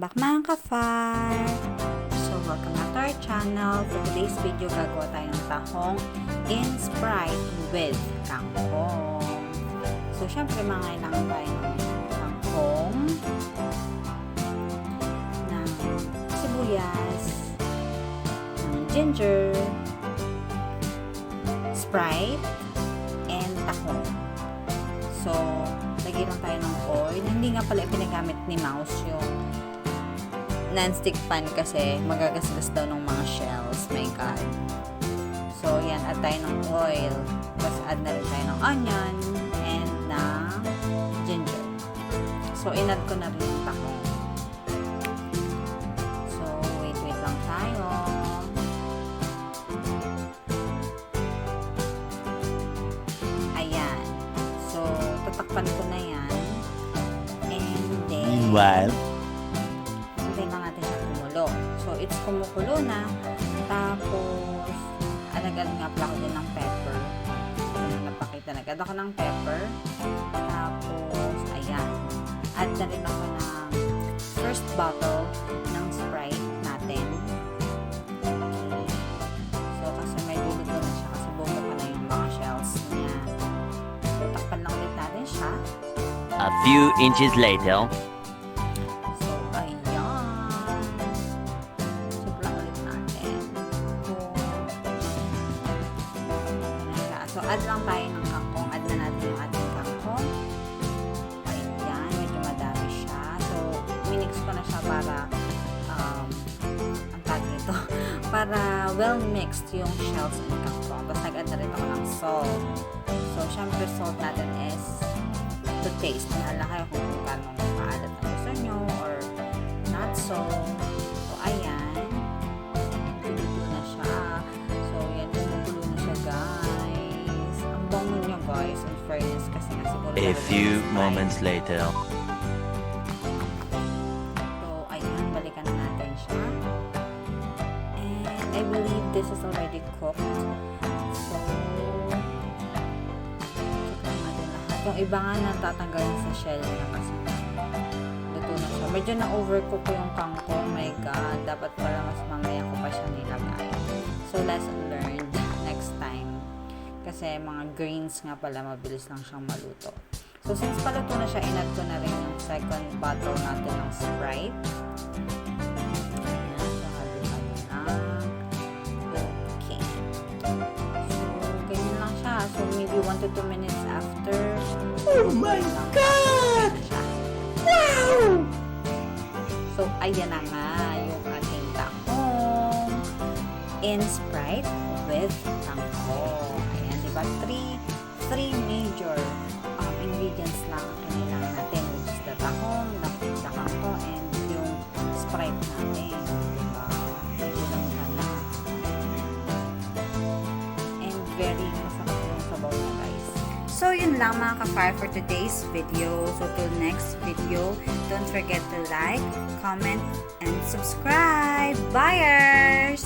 Welcome back mga ka-fire! So, welcome back to our channel. For today's video, gagawa tayo ng tahong in Sprite with Kangkong. So, syempre, mangailangan tayo ng kangkong, ng sibuyas, ng ginger, Sprite, and tahong. So, lagyan lang tayo ng oil. Hindi nga pala pinagamit ni Mouse yung non-stick pan kasi magagasgas daw ng mga shells. My God. So, yan. Add tayo ng oil. Tapos, add na rin tayo ng onion and ng ginger. So, in-add ko na rin yung tahong. So, wait lang tayo. Ayan. So, tatakpan ko na yan. And then, Meanwhile, hintayin lang natin siya kumulo. So, it's kumukulo na. Tapos, alagad nga pala ako din ng pepper. Napakita na agad ako ng pepper. Tapos, ayan. Add na rin ako ng first bottle ng Sprite natin. Okay. So, kasi may dulo na siya kasi bumo pa na yung mga shells niya. So, takpan lang ulit natin siya. a few inches later. So, ayan. Check lang ulit natin. So, add lang tayo ng kangkong. Add na natin yung ating kangkong. Ayan, medyo madami siya. So, minix ko na siya para ang tag nito. Para well-mixed yung shells and kangkong. Tapos, nag-add na rin ako ng salt. So, syempre, salt natin is to taste. Nahala kayo kung kanong maalat na gusto nyo or not so. So, ayan. Gulo na siya. So, yan. Gulo na siya, guys. Ang bango niya, guys. In fairness, kasi nga siguro A few moments later. So, ayan. Balikan na natin siya. And I believe this is already cooked. So, yung iba nga natatanggalin sa shell niya kasi luto na siya. Medyo na-overcook ko yung kangkong. My God, dapat pala mas mamaya ko pa siya nilagay. So, lesson learned next time. Kasi mga greens nga pala, mabilis lang siyang maluto. So, since paluto na siya, in-add ko na rin yung second bottle natin ng Sprite. Ayan, so, halo-halo lang. Okay. So, ganyan lang siya. So, maybe 1 to 2 minutes after. Oh my God! Wow! So, ayan na nga yung ating tahong in Sprite with kangkong. Ayan, diba? Three major ingredients lang ang kailangan natin, which is the tahong, the kangkong, and yung Sprite natin. Diba? Medyo lang ka na. And very masarap yung sabaw niya, guys. So, yun lang mga ka-fire for today's video. So, till next video, don't forget to like, comment, and subscribe. Buyers!